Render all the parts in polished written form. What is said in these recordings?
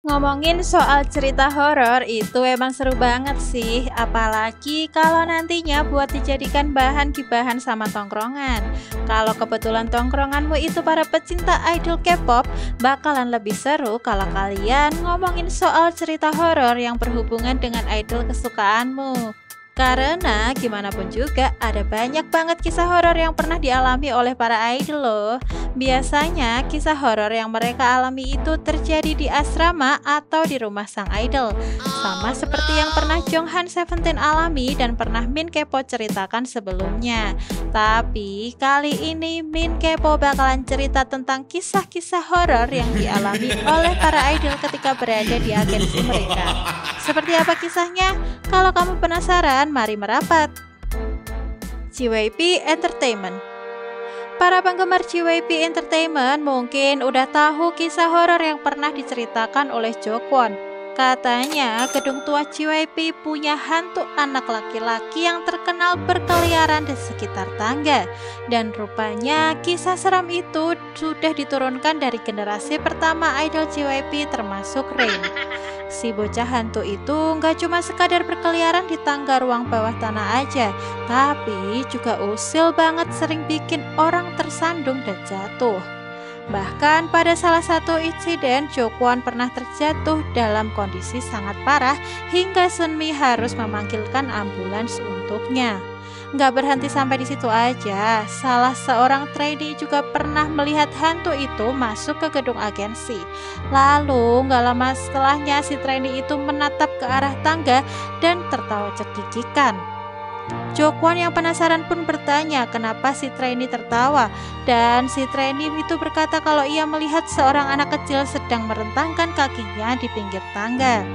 Ngomongin soal cerita horor itu emang seru banget sih, apalagi kalau nantinya buat dijadikan bahan gibahan sama tongkrongan. Kalau kebetulan tongkronganmu itu para pecinta idol K-pop, bakalan lebih seru kalau kalian ngomongin soal cerita horor yang berhubungan dengan idol kesukaanmu. Karena gimana pun juga ada banyak banget kisah horor yang pernah dialami oleh para idol loh. Biasanya kisah horor yang mereka alami itu terjadi di asrama atau di rumah sang idol. Sama seperti yang pernah Jonghan Seventeen alami dan pernah Min Kepo ceritakan sebelumnya. Tapi kali ini Min Kepo bakalan cerita tentang kisah-kisah horor yang dialami oleh para idol ketika berada di agensi mereka. Seperti apa kisahnya? Kalau kamu penasaran, mari merapat. JYP Entertainment. Para penggemar JYP Entertainment mungkin udah tahu kisah horor yang pernah diceritakan oleh Jokwon. Katanya gedung tua JYP punya hantu anak laki-laki yang terkenal berkeliaran di sekitar tangga. Dan rupanya kisah seram itu sudah diturunkan dari generasi pertama idol JYP termasuk Rain. Si bocah hantu itu nggak cuma sekadar berkeliaran di tangga ruang bawah tanah aja, tapi juga usil banget, sering bikin orang tersandung dan jatuh. Bahkan pada salah satu insiden, Jokwon pernah terjatuh dalam kondisi sangat parah hingga Sunmi harus memanggilkan ambulans untuknya. Nggak berhenti sampai di situ aja, salah seorang trainee juga pernah melihat hantu itu masuk ke gedung agensi. Lalu nggak lama setelahnya si trainee itu menatap ke arah tangga dan tertawa cekikikan. Jokwon yang penasaran pun bertanya kenapa si trainee tertawa, dan si trainee itu berkata kalau ia melihat seorang anak kecil sedang merentangkan kakinya di pinggir tangga.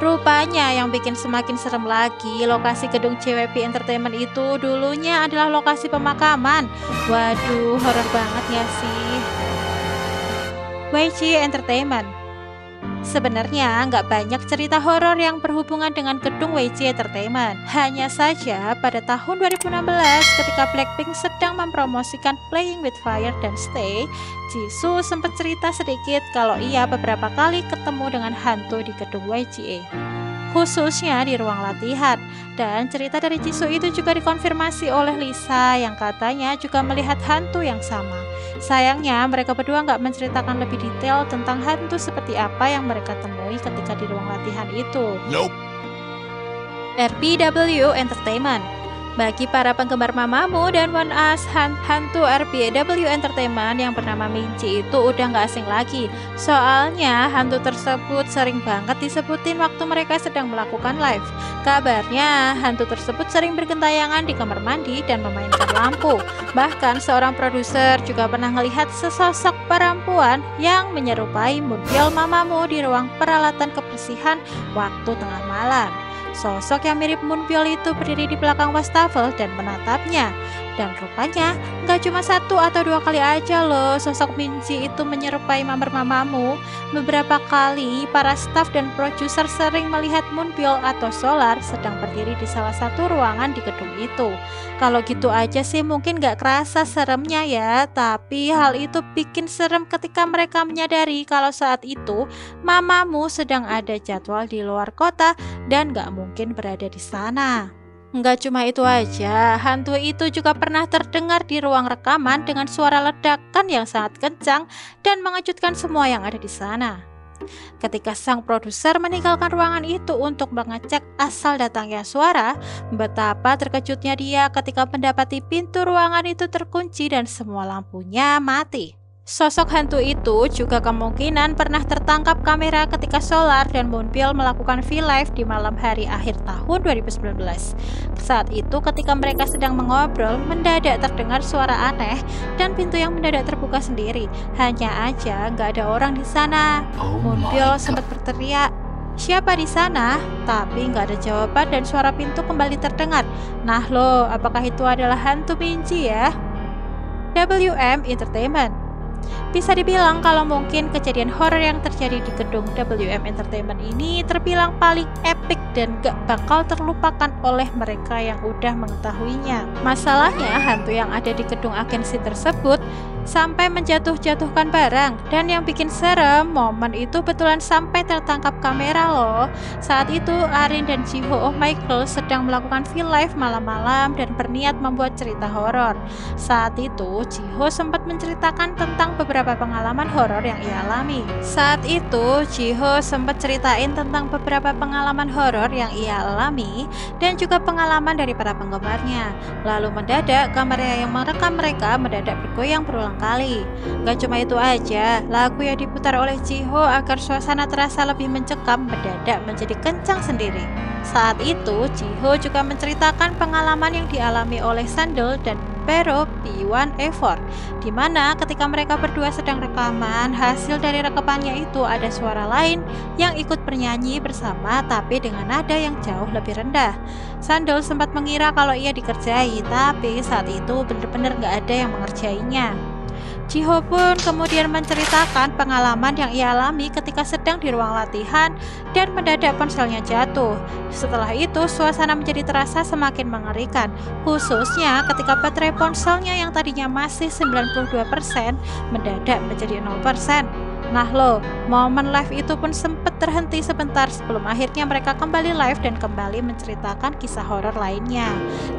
Rupanya yang bikin semakin serem lagi, lokasi gedung JYP Entertainment itu dulunya adalah lokasi pemakaman. Waduh, horor banget ya sih. YG Entertainment. Sebenarnya nggak banyak cerita horor yang berhubungan dengan gedung YG Entertainment. Hanya saja pada tahun 2016 ketika Blackpink sedang mempromosikan Playing with Fire dan Stay, Jisoo sempat cerita sedikit kalau ia beberapa kali ketemu dengan hantu di gedung YGA, khususnya di ruang latihan. Dan cerita dari Jisoo itu juga dikonfirmasi oleh Lisa yang katanya juga melihat hantu yang sama. Sayangnya mereka berdua nggak menceritakan lebih detail tentang hantu seperti apa yang mereka temui ketika di ruang latihan itu. Nope. RBW Entertainment. Bagi para penggemar Mamamoo dan One Us, hantu RBW Entertainment yang bernama Minji itu udah nggak asing lagi. Soalnya hantu tersebut sering banget disebutin waktu mereka sedang melakukan live. Kabarnya hantu tersebut sering bergentayangan di kamar mandi dan memainkan lampu. Bahkan seorang produser juga pernah melihat sesosok perempuan yang menyerupai Moonbyul Mamamoo di ruang peralatan kebersihan waktu tengah malam. Sosok yang mirip Moonbyul itu berdiri di belakang wastafel dan menatapnya. Dan rupanya nggak cuma satu atau dua kali aja loh sosok Minji itu menyerupai member Mamamoo. Beberapa kali para staf dan produser sering melihat Moonbyul atau Solar sedang berdiri di salah satu ruangan di gedung itu. Kalau gitu aja sih mungkin nggak kerasa seremnya ya, tapi hal itu bikin serem ketika mereka menyadari kalau saat itu Mamamoo sedang ada jadwal di luar kota dan nggak mungkin berada di sana. Nggak cuma itu aja, hantu itu juga pernah terdengar di ruang rekaman dengan suara ledakan yang sangat kencang dan mengejutkan semua yang ada di sana. Ketika sang produser meninggalkan ruangan itu untuk mengecek asal datangnya suara, betapa terkejutnya dia ketika mendapati pintu ruangan itu terkunci dan semua lampunya mati. Sosok hantu itu juga kemungkinan pernah tertangkap kamera ketika Solar dan Moonbyul melakukan V-Live di malam hari akhir tahun 2019. Saat itu ketika mereka sedang mengobrol, mendadak terdengar suara aneh dan pintu yang mendadak terbuka sendiri. Hanya aja nggak ada orang di sana. Moonbyul sempat berteriak, "Siapa di sana?" Tapi nggak ada jawaban dan suara pintu kembali terdengar. Nah loh, apakah itu adalah hantu Minji ya? WM Entertainment. Bisa dibilang kalau mungkin kejadian horor yang terjadi di gedung WM Entertainment ini terbilang paling epic dan gak bakal terlupakan oleh mereka yang udah mengetahuinya. Masalahnya hantu yang ada di gedung agensi tersebut sampai menjatuh-jatuhkan barang. Dan yang bikin serem, momen itu betulan sampai tertangkap kamera loh. Saat itu Arin dan Jiho Oh Michael sedang melakukan V-Live malam-malam dan berniat membuat cerita horor. Saat itu Jiho sempat menceritakan tentang beberapa pengalaman horor yang ia alami. Dan juga pengalaman dari para penggemarnya. Lalu mendadak kamera yang merekam mereka mendadak bergoyang berulang kali. Gak cuma itu aja, lagu yang diputar oleh Jiho agar suasana terasa lebih mencekam mendadak menjadi kencang sendiri. Saat itu Jiho juga menceritakan pengalaman yang dialami oleh Sandal dan Pero B1A4, di mana ketika mereka berdua sedang rekaman, hasil dari rekamannya itu ada suara lain yang ikut bernyanyi bersama tapi dengan nada yang jauh lebih rendah. Sandal sempat mengira kalau ia dikerjai, tapi saat itu benar-benar gak ada yang mengerjainya. Jiho pun kemudian menceritakan pengalaman yang ia alami ketika sedang di ruang latihan dan mendadak ponselnya jatuh. Setelah itu suasana menjadi terasa semakin mengerikan, khususnya ketika baterai ponselnya yang tadinya masih 92% mendadak menjadi 0%. Nah loh, momen live itu pun sempat terhenti sebentar sebelum akhirnya mereka kembali live dan kembali menceritakan kisah horor lainnya.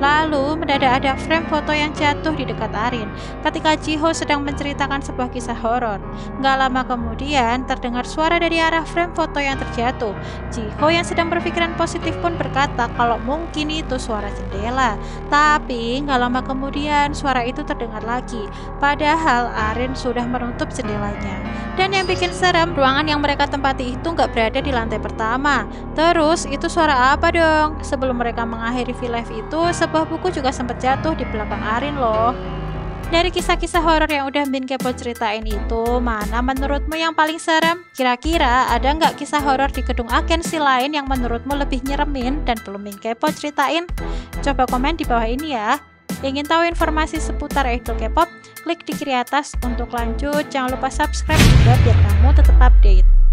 Lalu mendadak ada frame foto yang jatuh di dekat Arin ketika Jiho sedang menceritakan sebuah kisah horor. Gak lama kemudian terdengar suara dari arah frame foto yang terjatuh. Jiho yang sedang berpikiran positif pun berkata kalau mungkin itu suara jendela. Tapi gak lama kemudian suara itu terdengar lagi, padahal Arin sudah menutup jendelanya. Dan yang bikin serem, ruangan yang mereka tempati itu nggak berada di lantai pertama. Terus itu suara apa dong? Sebelum mereka mengakhiri V-Live itu, sebuah buku juga sempat jatuh di belakang Arin loh. Dari kisah-kisah horor yang udah Min Kepo ceritain itu, mana menurutmu yang paling serem? Kira-kira ada nggak kisah horor di gedung agensi lain yang menurutmu lebih nyeremin dan belum Min Kepo ceritain? Coba komen di bawah ini ya. Ingin tahu informasi seputar idol K-pop? Klik di kiri atas untuk lanjut. Jangan lupa subscribe juga biar kamu tetap update.